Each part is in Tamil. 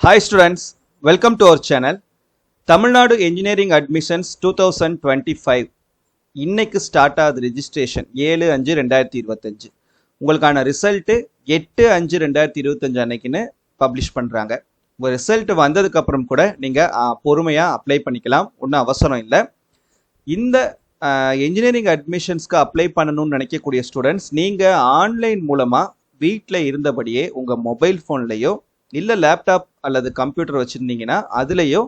Hi students, welcome to our channel. Tamil Nadu Engineering Admissions 2025 இன்னைக்கு ஸ்டார்ட் ஆகுது ரெஜிஸ்ட்ரேஷன் 7/5/2025. உங்களுக்கான ரிசல்ட்டு 8/5/2025 அன்னைக்குன்னு பப்ளிஷ் பண்ணுறாங்க. உங்கள் ரிசல்ட் வந்ததுக்கப்புறம் கூட நீங்கள் பொறுமையாக அப்ளை பண்ணிக்கலாம், ஒன்றும் அவசரம் இல்லை. இந்த என்ஜினியரிங் அட்மிஷன்ஸ்க்கு அப்ளை பண்ணணும்னு நினைக்கக்கூடிய ஸ்டூடெண்ட்ஸ் நீங்கள் ஆன்லைன் மூலமாக வீட்டில் இருந்தபடியே உங்கள் மொபைல் ஃபோன்லேயோ இல்லை லேப்டாப் அல்லது கம்ப்யூட்டர் வச்சுருந்தீங்கன்னா அதுலேயோ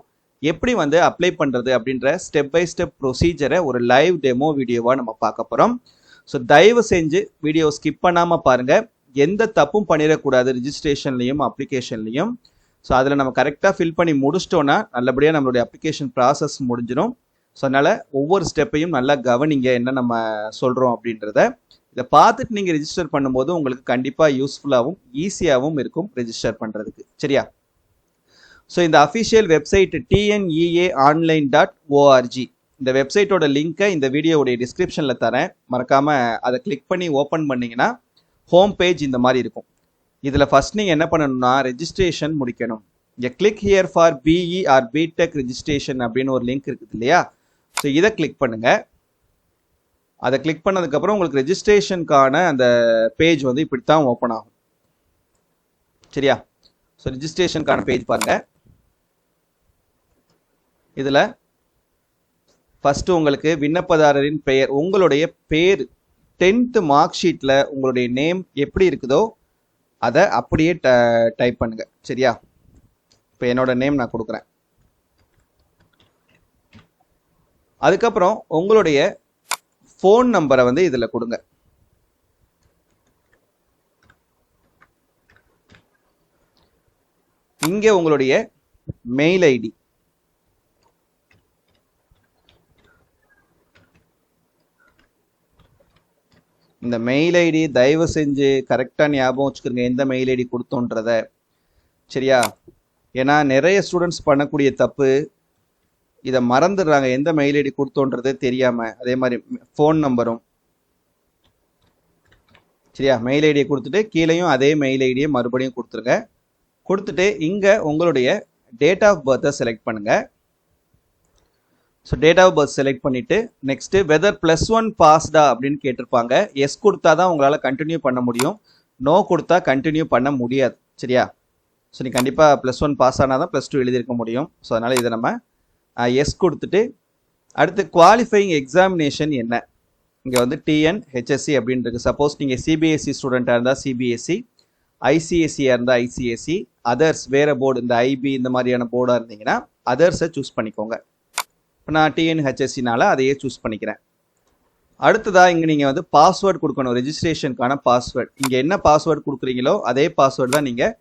எப்படி அப்ளை பண்ணுறது அப்படின்ற ஸ்டெப் பை ஸ்டெப் ப்ரொசீஜரை ஒரு லைவ் டெமோ வீடியோவாக நம்ம பார்க்க போகிறோம். ஸோ தயவு செஞ்சு வீடியோ ஸ்கிப் பண்ணாமல் பாருங்கள், எந்த தப்பும் பண்ணிடக்கூடாது ரிஜிஸ்ட்ரேஷன்லேயும் அப்ளிகேஷன்லேயும். ஸோ அதில் நம்ம கரெக்டாக ஃபில் பண்ணி முடிச்சிட்டோன்னா நல்லபடியாக நம்மளுடைய அப்ளிகேஷன் ப்ராசஸ் முடிஞ்சிடும். ஸோ அதனால் ஒவ்வொரு ஸ்டெப்பையும் நல்லா கவனிங்க, என்ன நம்ம சொல்கிறோம் அப்படின்றத. இதை பார்த்துட்டு நீங்கள் ரெஜிஸ்டர் பண்ணும்போது உங்களுக்கு கண்டிப்பாக யூஸ்ஃபுல்லாகவும் ஈஸியாகவும் இருக்கும் ரெஜிஸ்டர் பண்ணுறதுக்கு, சரியா? ஸோ இந்த அஃபிஷியல் வெப்சைட் TNEAonline.org, இந்த வெப்சைட்டோட லிங்க்கை இந்த வீடியோவுடைய டிஸ்கிரிப்ஷனில் தரேன், மறக்காமல் அதை கிளிக் பண்ணி ஓப்பன் பண்ணிங்கன்னா ஹோம் பேஜ் இந்த மாதிரி இருக்கும். இதில் ஃபஸ்ட் நீங்கள் என்ன பண்ணணும்னா ரெஜிஸ்ட்ரேஷன் முடிக்கணும். இங்கே click here for BE or BTech registration அப்படின்னு ஒரு லிங்க் இருக்குது இல்லையா? ஸோ இதை கிளிக் பண்ணுங்கள். அதை கிளிக் பண்ணதுக்கப்புறம் உங்களுக்கு ரெஜிஸ்ட்ரேஷனுக்கான அந்த பேஜ் இப்படி தான் ஓப்பன் ஆகும், சரியா? ஸோ ரெஜிஸ்ட்ரேஷனுக்கான பேஜ் பாருங்கள். இதில் ஃபஸ்ட்டு உங்களுக்கு விண்ணப்பதாரரின் பெயர், உங்களுடைய பேர் 10th மார்க் ஷீட்டில் உங்களுடைய நேம் எப்படி இருக்குதோ அதை அப்படியே டைப் பண்ணுங்க, சரியா? இப்போ என்னோட நேம் நான் கொடுக்குறேன். அதுக்கப்புறம் உங்களுடைய ஃபோன் நம்பரை இதில் கொடுங்க. இங்கே உங்களுடைய மெயில் ஐடி, இந்த மெயில் ஐடி தயவு செஞ்சு கரெக்டாக ஞாபகம் வச்சுக்கிறங்க, எந்த மெயில் ஐடி கொடுத்தோன்றத, சரியா? ஏன்னா நிறைய ஸ்டூடெண்ட்ஸ் பண்ணக்கூடிய தப்பு, இதை மறந்துடுறாங்க, எந்த மெயில் ஐடி கொடுத்தோன்றதே தெரியாமல். அதே மாதிரி ஃபோன் நம்பரும், சரியா? மெயில் ஐடியை கொடுத்துட்டு கீழேயும் அதே மெயில் ஐடியை மறுபடியும் கொடுத்துருங்க. கொடுத்துட்டு இங்கே உங்களுடைய டேட் ஆஃப் பர்த்தை செலக்ட் பண்ணுங்கள். So date of birth select பண்ணிவிட்டு நெக்ஸ்ட்டு வெதர் +1 பாஸ்டா அப்படின்னு கேட்டிருப்பாங்க. எஸ் கொடுத்தா தான் உங்களால் கண்டினியூ பண்ண முடியும், நோ கொடுத்தா கண்டினியூ பண்ண முடியாது, சரியா? ஸோ நீ கண்டிப்பாக +1 பாஸ் ஆனால் தான் +2 எழுதியிருக்க முடியும். ஸோ அதனால் இதை நம்ம எஸ் கொடுத்துட்டு அடுத்து குவாலிஃபையிங் எக்ஸாமினேஷன் என்ன, இங்கே TNHSC அப்படின்றது. சப்போஸ் நீங்கள் CBSE ஸ்டூடெண்ட்டாக இருந்தால் CBSE, ICSEயாக இருந்தால் ICSE, அதர்ஸ் வேறு போர்டு இந்த IB இந்த மாதிரியான போர்டாக இருந்தீங்கன்னா அதர்ஸை சூஸ் பண்ணிக்கோங்க. இப்போ நான் TNHSCனால அதையே சூஸ் பண்ணிக்கிறேன். அடுத்ததாக இங்கே நீங்கள் பாஸ்வேர்டு கொடுக்கணும், ரெஜிஸ்ட்ரேஷனுக்கான பாஸ்வேர்டு. இங்கே என்ன பாஸ்வேர்டு கொடுக்குறீங்களோ அதே பாஸ்வேர்டு தான் நீங்கள்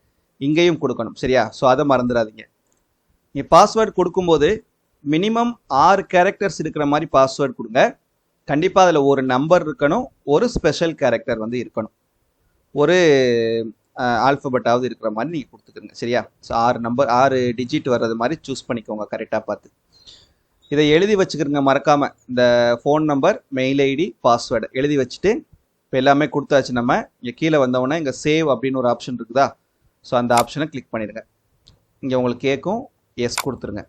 இங்கேயும் கொடுக்கணும், சரியா? ஸோ அதை மறந்துடாதீங்க. நீங்கள் பாஸ்வேர்டு கொடுக்கும்போது மினிமம் 6 கேரக்டர்ஸ் இருக்கிற மாதிரி பாஸ்வேர்டு கொடுங்க. கண்டிப்பாக அதில் ஒரு நம்பர் இருக்கணும், ஒரு ஸ்பெஷல் கேரக்டர் இருக்கணும், ஒரு ஆல்ஃபபெட்டாவது இருக்கிற மாதிரி நீங்கள் கொடுத்துக்கோங்க, சரியா? ஸோ 6 டிஜிட் வர்றது மாதிரி சூஸ் பண்ணிக்கோங்க கரெக்டாக பார்த்து. இதை எழுதி வச்சுக்கிறங்க மறக்காமல், இந்த phone number, mail ID, password எழுதி வச்சுட்டு இப்போ எல்லாமே கொடுத்தாச்சு. நம்ம இங்கே கீழே வந்தோடனே இங்கே சேவ் அப்படின்னு ஒரு ஆப்ஷன் இருக்குதா? ஸோ அந்த ஆப்ஷனை கிளிக் பண்ணிடுங்க. இங்கே உங்களுக்கு கேட்கும், எஸ் கொடுத்துருங்க.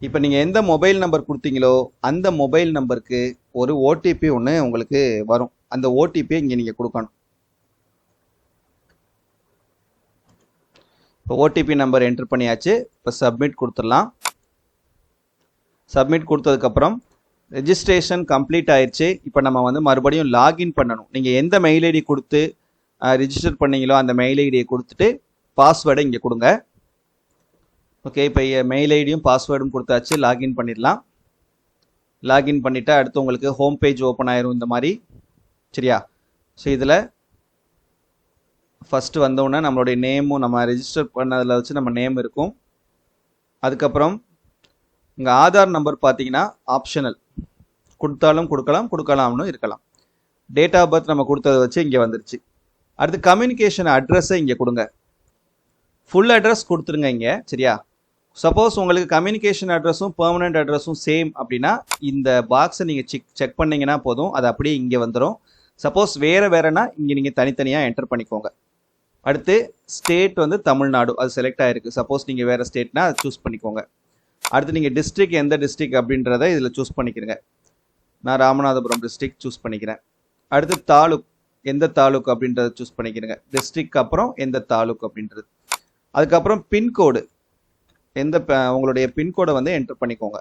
இப்போ நீங்கள் எந்த மொபைல் நம்பர் கொடுத்தீங்களோ அந்த மொபைல் நம்பருக்கு ஒரு OTP ஒன்று உங்களுக்கு வரும், அந்த OTPயை இங்கே நீங்கள் கொடுக்கணும். இப்போ OTP நம்பர் என்ட்ரு பண்ணியாச்சு. இப்போ சப்மிட் கொடுத்துடலாம். சப்மிட் கொடுத்ததுக்கப்புறம் ரெஜிஸ்ட்ரேஷன் கம்ப்ளீட் ஆயிடுச்சு. இப்போ நம்ம மறுபடியும் லாகின் பண்ணணும். நீங்கள் எந்த மெயில் ஐடி கொடுத்து ரிஜிஸ்டர் பண்ணீங்களோ அந்த மெயில் ஐடியை கொடுத்துட்டு பாஸ்வேர்டை இங்கே கொடுங்க. ஓகே, இப்போ மெயில் ஐடியும் பாஸ்வேர்டும் கொடுத்தாச்சு, லாகின் பண்ணிடலாம். லாகின் பண்ணிவிட்டு அடுத்து உங்களுக்கு ஹோம் பேஜ் ஓப்பன் ஆயிரும் இந்த மாதிரி, சரியா? ஸோ இதில் ஃபஸ்ட்டு வந்தோடனே நம்மளுடைய நேமும் நம்ம ரெஜிஸ்டர் பண்ணதில் வச்சு நம்ம நேம் இருக்கும். அதுக்கப்புறம் இங்கே ஆதார் நம்பர் பார்த்தீங்கன்னா ஆப்ஷனல், கொடுத்தாலும் கொடுக்கலாம், கொடுக்கலாம்னு இருக்கலாம். டேட் ஆஃப் பர்த் நம்ம கொடுத்ததை வச்சு இங்கே வந்துருச்சு. அடுத்து கம்யூனிகேஷன் அட்ரஸை இங்கே கொடுங்க. ஃபுல் அட்ரஸ் கொடுத்துருங்க இங்கே, சரியா? சப்போஸ் உங்களுக்கு கம்யூனிகேஷன் அட்ரஸும் பெர்மனன்ட் அட்ரஸும் சேம் அப்படின்னா இந்த பாக்ஸை நீங்கள் செக் பண்ணிங்கன்னா போதும், அது அப்படியே இங்கே வந்துடும். சப்போஸ் வேறுனா இங்கே நீங்கள் தனித்தனியாக என்டர் பண்ணிக்கோங்க. அடுத்து ஸ்டேட் வந்து தமிழ்நாடு, அது செலக்ட் ஆகிருக்கு. சப்போஸ் நீங்கள் வேறு ஸ்டேட்னா அதை சூஸ் பண்ணிக்கோங்க. அடுத்து நீங்கள் டிஸ்ட்ரிக்ட் எந்த டிஸ்ட்ரிக்ட் அப்படின்றத இதில் சூஸ் பண்ணிக்கிறேங்க. நான் ராமநாதபுரம் டிஸ்ட்ரிக்ட் சூஸ் பண்ணிக்கிறேன். அடுத்து தாலுக், எந்த தாலுக் அப்படின்றத சூஸ் பண்ணிக்கிறேங்க. டிஸ்ட்ரிக்ட் அப்புறம் எந்த தாலுக் அப்படின்றது. அதுக்கப்புறம் பின்கோடு, எந்த உங்களுடைய பின்கோடை வந்து என்டர் பண்ணிக்கோங்க.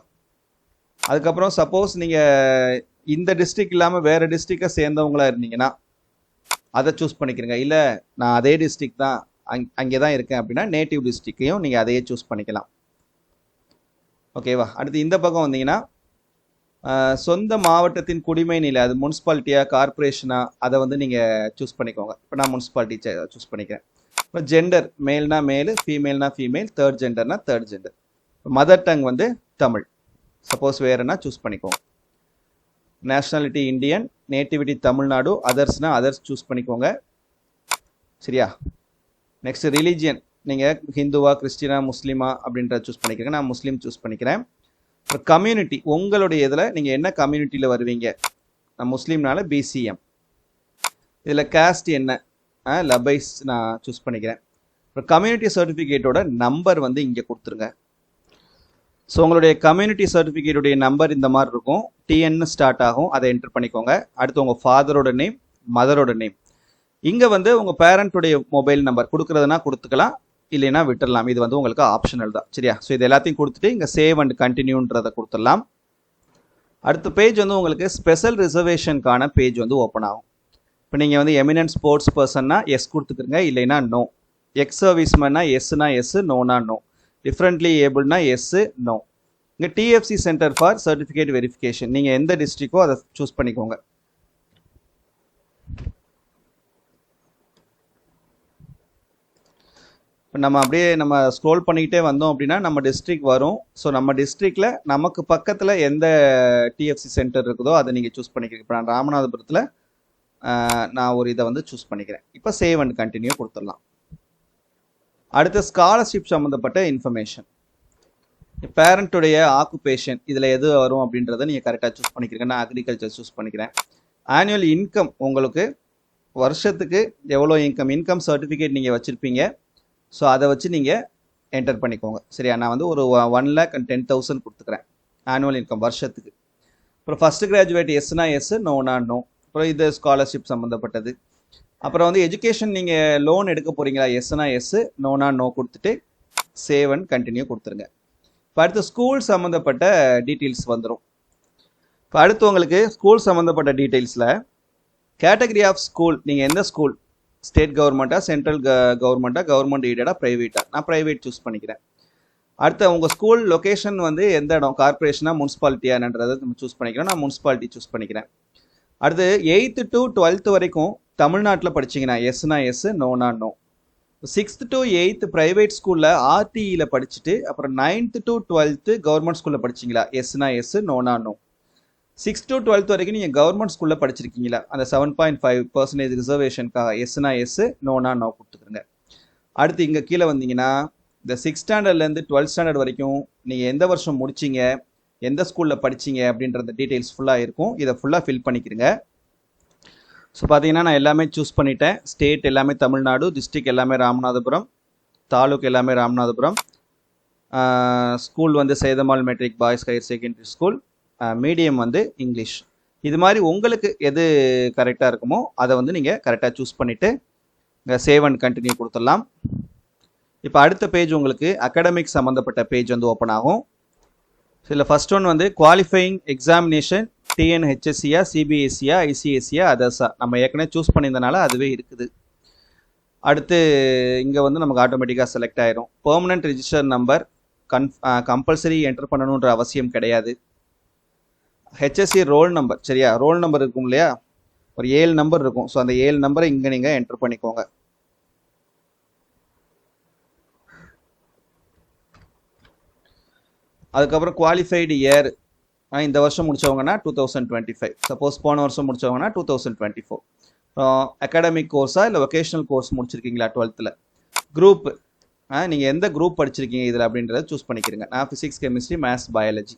அதுக்கப்புறம் சப்போஸ் நீங்கள் இந்த டிஸ்ட்ரிக்ட் இல்லாமல் வேறு டிஸ்ட்ரிக்டை சேர்ந்தவங்களா இருந்தீங்கன்னா அதை சூஸ் பண்ணிக்கிறேங்க. இல்லை நான் அதே டிஸ்ட்ரிக்ட் தான் அங்கே தான் இருக்கேன் அப்படின்னா நேட்டிவ் டிஸ்ட்ரிக்டையும் நீங்கள் அதையே சூஸ் பண்ணிக்கலாம். ஓகேவா? அடுத்து இந்த பக்கம் வந்தீங்கன்னா சொந்த மாவட்டத்தின் குடிமை நிலை, அது முனிசிபாலிட்டியா கார்பரேஷனா, அதை வந்து நீங்கள் சூஸ் பண்ணிக்கோங்க. இப்போ நான் முனிசிபாலிட்டி சூஸ் பண்ணிக்கிறேன். இப்போ ஜெண்டர், மேல்னா மேலு, ஃபீமேல்னா ஃபீமேல், தேர்ட் ஜெண்டர்னா தேர்ட் ஜெண்டர். மதர் டங் வந்து தமிழ். சப்போஸ் வேறுனா சூஸ் பண்ணிக்கோங்க. நேஷ்னாலிட்டி இந்தியன், நேட்டிவிட்டி தமிழ்நாடு, அதர்ஸ்னா அதர்ஸ் சூஸ் பண்ணிக்கோங்க. சரியா? நெக்ஸ்ட் ரிலீஜியன், நீங்கள் ஹிந்துவா கிறிஸ்டினா முஸ்லீமா அப்படின்றத சூஸ் பண்ணிக்கிறீங்க. நான் முஸ்லீம் சூஸ் பண்ணிக்கிறேன். இப்போ கம்யூனிட்டி, உங்களுடைய இதில் நீங்கள் என்ன கம்யூனிட்டியில் வருவீங்க? நான் முஸ்லீம்னால பிசிஎம். இதில் காஸ்ட் என்ன? லபைஸ் நான் சூஸ் பண்ணிக்கிறேன். இப்போ கம்யூனிட்டி சர்டிஃபிகேட்டோட நம்பர் வந்து இங்கே கொடுத்துருங்க. ஸோ உங்களுடைய கம்யூனிட்டி சர்டிஃபிகேட்டுடைய நம்பர் இந்த மாதிரி இருக்கும். டிஎன்னு ஸ்டார்ட் ஆகும், அதை என்டர் பண்ணிக்கோங்க. அடுத்து உங்கள் ஃபாதரோட நேம், மதரோட நேம். இங்கே வந்து உங்கள் பேரண்ட்டுடைய மொபைல் நம்பர் கொடுக்குறதுனா கொடுத்துக்கலாம், இல்லைன்னா விட்டுடலாம். இது வந்து உங்களுக்கு ஆப்ஷனல் தான். சரியா? ஸோ இது எல்லாத்தையும் கொடுத்துட்டு இங்கே சேவ் அண்ட் கண்டினியூன்றதை கொடுத்துடலாம். அடுத்த பேஜ் வந்து உங்களுக்கு ஸ்பெஷல் ரிசர்வேஷனுக்கான பேஜ் வந்து ஓப்பன் ஆகும். இப்போ நீங்கள் வந்து எமினன்ட் ஸ்போர்ட்ஸ் பர்சன்னா எஸ் கொடுத்துக்கிறங்க, இல்லைன்னா நோ. எக்ஸ் சர்வீஸ்மேன்னா எஸ்னா எஸ், நோனா நோ. டிஃப்ரெண்ட்லி ஏபிள்னா எஸ், நோ. இங்கே TFC centre for certificate verification, நீங்கள் எந்த டிஸ்ட்ரிக்டோ அதை சூஸ் பண்ணிக்கோங்க. இப்போ நம்ம அப்படியே நம்ம ஸ்க்ரோல் பண்ணிக்கிட்டே வந்தோம் அப்படின்னா நம்ம டிஸ்ட்ரிக்ட் வரும். ஸோ நம்ம டிஸ்ட்ரிக்டில் நமக்கு பக்கத்தில் எந்த டிஎஃப்சி சென்டர் இருக்குதோ அதை நீங்கள் சூஸ் பண்ணிக்கிறீங்க. இப்போ நான் ராமநாதபுரத்தில் நான் ஒரு இதை வந்து சூஸ் பண்ணிக்கிறேன். இப்போ சேவ் அண்ட் கண்டினியூ கொடுத்துடலாம். அடுத்த ஸ்காலர்ஷிப் சம்மந்தப்பட்ட இன்ஃபர்மேஷன், பேரண்ட்டுடைய ஆக்குபேஷன், இதில் எது வரும் அப்படின்றத நீங்கள் கரெக்டாக சூஸ் பண்ணிக்கிறீங்க. நான் அக்ரிகல்ச்சர் சூஸ் பண்ணிக்கிறேன். ஆனுவல் இன்கம், உங்களுக்கு வருஷத்துக்கு எவ்வளோ இன்கம் சர்டிஃபிகேட் நீங்கள் வச்சுருப்பீங்க. ஸோ அதை வச்சு நீங்கள் என்டர் பண்ணிக்கோங்க. சரியா? நான் வந்து ஒரு 1,10,000 கொடுத்துக்கிறேன் ஆனுவல் இன்கம் வருஷத்துக்கு. அப்புறம் ஃபஸ்ட்டு கிராஜுவேட் எஸ்னா எஸ், நோனா நோ. அப்புறம் இது ஸ்காலர்ஷிப் சம்மந்தப்பட்டது. அப்புறம் வந்து எஜுகேஷன், நீங்கள் லோன் எடுக்க போகிறீங்களா? எஸ்னா எஸ், நோனா நோ கொடுத்துட்டு சேவ் அண்ட் கண்டினியூ கொடுத்துருங்க. இப்போ அடுத்து ஸ்கூல் சம்மந்தப்பட்ட டீட்டெயில்ஸ் வந்துடும். இப்போ அடுத்து உங்களுக்கு ஸ்கூல் சம்மந்தப்பட்ட டீட்டெயில்ஸில் கேட்டகரி ஆஃப் ஸ்கூல், நீங்கள் எந்த ஸ்கூல், ஸ்டேட் கவர்மெண்ட்டா, சென்ட்ரல் கவர்மெண்ட்டா, கவர்மெண்ட் எய்டடா, ப்ரைவேட்டா? நான் ப்ரைவேட் சூஸ் பண்ணிக்கிறேன். அடுத்து உங்கள் ஸ்கூல் லொக்கேஷன் வந்து எந்த இடம், கார்பரேஷனா முனிசிபாலிட்டியான்றதை நம்ம சூஸ் பண்ணிக்கிறேன். நான் முனிசிபாலிட்டி சூஸ் பண்ணிக்கிறேன். அடுத்து 8th to 12th வரைக்கும் தமிழ்நாட்டில் படிச்சிங்கன்னா எஸ்னா எஸ், நோனா no. 6th to 8th private ஸ்கூலில் ஆர்டிஇயில் படிச்சுட்டு அப்புறம் 9th to 12th கவர்மெண்ட் ஸ்கூலில் படிச்சிங்களா? எஸ்னா எஸ், நோனா நோ. 6th to 12th வரைக்கும் நீங்கள் கவர்மெண்ட் ஸ்கூலில் படிச்சிருக்கீங்களா? அந்த 7.5% ரிசர்வேஷனுக்காக எஸ்னா எஸ், நோனா நோ கொடுத்துருங்க. அடுத்து இங்கே கீழே வந்தீங்கன்னா இந்த 6th ஸ்டாண்டர்ட்லேருந்து 12th ஸ்டாண்டர்ட் வரைக்கும் நீங்கள் எந்த வருஷம் முடிச்சிங்க, எந்த ஸ்கூலில் படிச்சிங்க அப்படின்ற டீட்டெயில்ஸ் ஃபுல்லாக இருக்கும். இதை ஃபுல்லாக ஃபில் பண்ணிக்கிறங்க. ஸோ பார்த்தீங்கன்னா நான் எல்லாமே சூஸ் பண்ணிட்டேன். ஸ்டேட் எல்லாமே தமிழ்நாடு, டிஸ்ட்ரிக்ட் எல்லாமே ராமநாதபுரம், தாலுக் எல்லாமே ராமநாதபுரம், ஸ்கூல் வந்து Sethamal matric boys higher secondary school, medium வந்து இங்கிலீஷ். இது மாதிரி உங்களுக்கு எது கரெக்டாக இருக்குமோ அதை வந்து நீங்கள் கரெக்டாக சூஸ் பண்ணிவிட்டு இங்கே சேவ் அண்ட் கண்டினியூ கொடுத்துடலாம். இப்போ அடுத்த பேஜ் உங்களுக்கு அகாடமிக் சம்மந்தப்பட்ட பேஜ் வந்து ஓப்பன் ஆகும். இதில் ஃபர்ஸ்ட் ஒன் வந்து குவாலிஃபையிங் எக்ஸாமினேஷன், டிஎன்ஹெச்எஸ்சியா, சிபிஎஸ்சியா, ஐசிஎஸ்சியா, அதர்ஸா. நம்ம ஏற்கனவே சூஸ் பண்ணியிருந்தனால அதுவே இருக்குது. அடுத்து இங்கே வந்து நமக்கு ஆட்டோமேட்டிக்காக செலக்ட் ஆயிரும். Permanent register number compulsory enter பண்ணணுன்ற அவசியம் கிடையாது. ஹெச்எஸ்சி ரோல் நம்பர், சரியா? ரோல் நம்பர் இருக்கும் இல்லையா, ஒரு 7 நம்பர் இருக்கும். ஸோ அந்த 7 நம்பரை இங்கே நீங்கள் என்டர் பண்ணிக்கோங்க. அதுக்கப்புறம் குவாலிஃபைடு இயர், இந்த வருஷம் முடிச்சவங்கன்னா 2025. சப்போஸ் போன வருஷம் முடிச்சவங்கன்னா 2024. அகாடமிக் கோர்ஸா இல்லை வொகேஷனல் கோர்ஸ் முடிச்சிருக்கீங்களா 12th? குரூப், நீங்கள் எந்த குரூப் படிச்சிருக்கீங்க இதில் அப்படின்றத சூஸ் பண்ணிக்கிறீங்க. நான் physics, chemistry, maths, biology.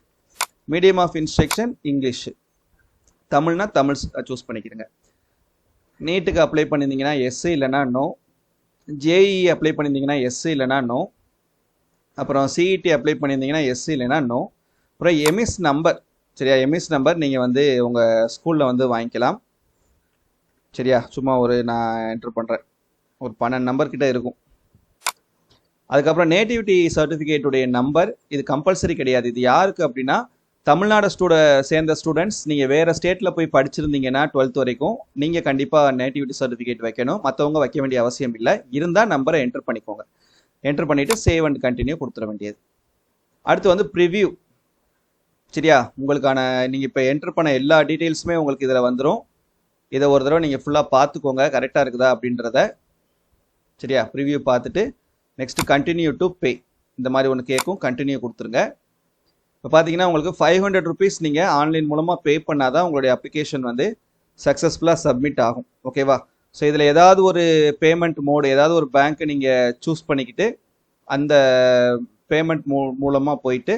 Medium of instruction English, தமிழ்னா தமிழ் சூஸ் பண்ணிக்கிறீங்க. நீட்டுக்கு அப்ளை பண்ணியிருந்தீங்கன்னா எஸ், இல்லைனா நோ. ஜேஇ அப்ளை பண்ணியிருந்தீங்கன்னா எஸ் இல்லைனா நோ. அப்புறம் சிஇடி அப்ளை பண்ணியிருந்தீங்கன்னா எஸ் இல்லைனா நோ. அப்புறம் எம்எஸ் நம்பர், சரியா, எம்எஸ் நம்பர் நீங்கள் வந்து உங்கள் ஸ்கூலில் வந்து வாங்கிக்கலாம். சரியா, சும்மா நான் என்ட்ரு பண்ணுறேன், ஒரு 12 நம்பர் கிட்ட இருக்கும். அதுக்கப்புறம் நேட்டிவிட்டி சர்டிஃபிகேட்டுடைய நம்பர், இது கம்பல்சரி கிடையாது. இது யாருக்கு அப்படின்னா, தமிழ்நாடு சேர்ந்த ஸ்டூடெண்ட்ஸ், நீங்கள் வேறு ஸ்டேட்டில் போய் படிச்சிருந்தீங்கன்னா 12th வரைக்கும் நீங்கள் கண்டிப்பாக நேட்டிவிட்டி சர்டிஃபிகேட் வைக்கணும். மற்றவங்க வைக்க வேண்டிய அவசியம் இல்லை. இருந்தால் நம்பரை என்ட்ரு பண்ணிக்கோங்க. என்ட்ரு பண்ணிவிட்டு சேவ் அண்ட் கண்டினியூ கொடுத்துட வேண்டியது. அடுத்து வந்து ப்ரிவ்யூ. சரியா, உங்களுக்கான நீங்கள் இப்போ என்ட்ரு பண்ண எல்லா டீட்டெயில்ஸுமே உங்களுக்கு இதில் வந்துடும். இதை ஒரு தடவை நீங்கள் ஃபுல்லாக பார்த்துக்கோங்க, கரெக்டாக இருக்குதா அப்படின்றத. சரியா, ப்ரிவ்யூ பார்த்துட்டு நெக்ஸ்ட் கண்டினியூ டு பே இந்த மாதிரி ஒன்று கேட்கும், கண்டினியூ கொடுத்துருங்க. இப்போ பார்த்தீங்கன்னா உங்களுக்கு 500 rupees நீங்கள் ஆன்லைன் மூலமாக பே பண்ணாதான் உங்களுடைய அப்ளிகேஷன் வந்து சக்ஸஸ்ஃபுல்லாக சப்மிட் ஆகும். ஓகேவா? ஸோ இதில் ஏதாவது ஒரு பேமெண்ட் மோடு, ஏதாவது ஒரு பேங்க்கை நீங்கள் சூஸ் பண்ணிக்கிட்டு அந்த பேமெண்ட் மூலமாக போயிட்டு,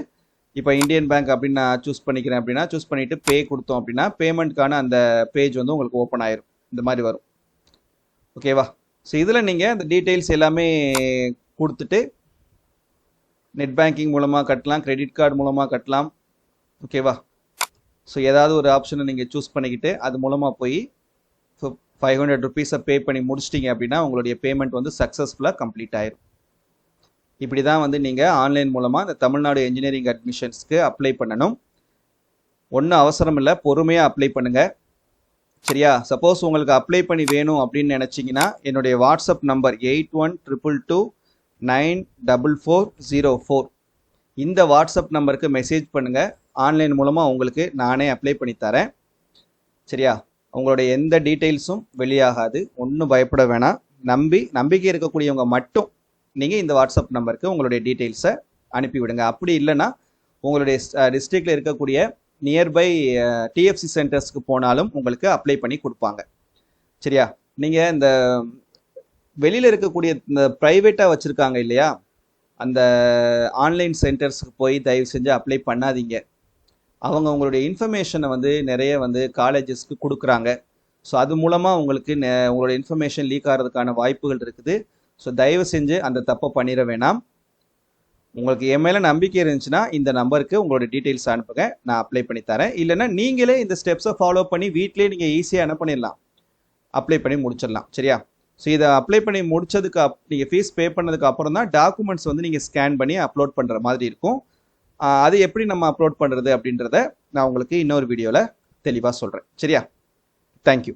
இப்போ இந்தியன் பேங்க் அப்படின்னு நான் சூஸ் பண்ணிக்கிறேன் அப்படின்னா சூஸ் பண்ணிவிட்டு பே கொடுத்தோம் அப்படின்னா பேமெண்ட்கான அந்த பேஜ் வந்து உங்களுக்கு ஓப்பன் ஆயிரும், இந்த மாதிரி வரும். ஓகேவா? ஸோ இதில் நீங்கள் அந்த டீட்டெயில்ஸ் எல்லாமே கொடுத்துட்டு நெட் பேங்கிங் மூலமாக கட்டலாம், கிரெடிட் கார்டு மூலமாக கட்டலாம். ஓகேவா? ஸோ ஏதாவது ஒரு ஆப்ஷனை நீங்கள் சூஸ் பண்ணிக்கிட்டு அது மூலமாக போய் 500 rupees பே பண்ணி முடிச்சிட்டிங்க அப்படின்னா உங்களுடைய பேமெண்ட் வந்து சக்ஸஸ்ஃபுல்லாக கம்ப்ளீட் ஆயிரும். இப்படி தான் வந்து நீங்கள் ஆன்லைன் மூலமாக இந்த தமிழ்நாடு இன்ஜினியரிங் அட்மிஷன்ஸ்க்கு அப்ளை பண்ணணும். ஒன்றும் அவசரம் இல்லை, பொறுமையாக அப்ளை பண்ணுங்கள். சரியா? சப்போஸ் உங்களுக்கு அப்ளை பண்ணி வேணும் அப்படின்னு நினச்சிங்கன்னா என்னுடைய வாட்ஸ்அப் நம்பர் 8122294404 இந்த வாட்ஸ்அப் நம்பருக்கு மெசேஜ் பண்ணுங்கள். ஆன்லைன் மூலமாக உங்களுக்கு நானே அப்ளை பண்ணி தரேன். சரியா? உங்களுடைய எந்த டீட்டெயில்ஸும் வெளியாகாது, ஒன்றும் பயப்பட வேணாம். நம்பிக்கை இருக்கக்கூடியவங்க மட்டும் நீங்கள் இந்த வாட்ஸ்அப் நம்பருக்கு உங்களுடைய டீட்டெயில்ஸை அனுப்பிவிடுங்க. அப்படி இல்லைன்னா உங்களுடைய டிஸ்ட்ரிக்டில் இருக்கக்கூடிய நியர்பை டிஎஃப்சி சென்டர்ஸ்க்கு போனாலும் உங்களுக்கு அப்ளை பண்ணி கொடுப்பாங்க. சரியா? நீங்கள் இந்த வெளியில் இருக்கக்கூடிய இந்த ப்ரைவேட்டாக வச்சுருக்காங்க இல்லையா, அந்த ஆன்லைன் சென்டர்ஸ்க்கு போய் தயவு செஞ்சு அப்ளை பண்ணாதீங்க. அவங்க உங்களுடைய இன்ஃபர்மேஷனை வந்து நிறைய வந்து காலேஜஸ்க்கு கொடுக்குறாங்க. ஸோ அது மூலமாக உங்களுக்கு உங்களுடைய இன்ஃபர்மேஷன் லீக் ஆகிறதுக்கான வாய்ப்புகள் இருக்குது. ஸோ தயவு செஞ்சு அந்த தப்பை பண்ணிட வேணாம். உங்களுக்கு என் மேலே நம்பிக்கை இருந்துச்சுன்னா இந்த நம்பருக்கு உங்களோட டீட்டெயில்ஸ் அனுப்புங்க, நான் அப்ளை பண்ணி தரேன். இல்லைன்னா நீங்களே இந்த ஸ்டெப்ஸை ஃபாலோ பண்ணி வீட்டிலே நீங்கள் ஈஸியாக என்ன பண்ணிடலாம், அப்ளை பண்ணி முடிச்சிடலாம். சரியா? ஸோ இதை அப்ளை பண்ணி முடிச்சதுக்கு நீங்கள் ஃபீஸ் பே பண்ணதுக்கு அப்புறம் தான் டாக்குமெண்ட்ஸ் வந்து நீங்கள் ஸ்கேன் பண்ணி அப்லோட் பண்ணுற மாதிரி இருக்கும். அது எப்படி நம்ம அப்லோட் பண்ணுறது அப்படின்றத நான் உங்களுக்கு இன்னொரு வீடியோவில் தெளிவாக சொல்கிறேன். சரியா? தேங்க்யூ.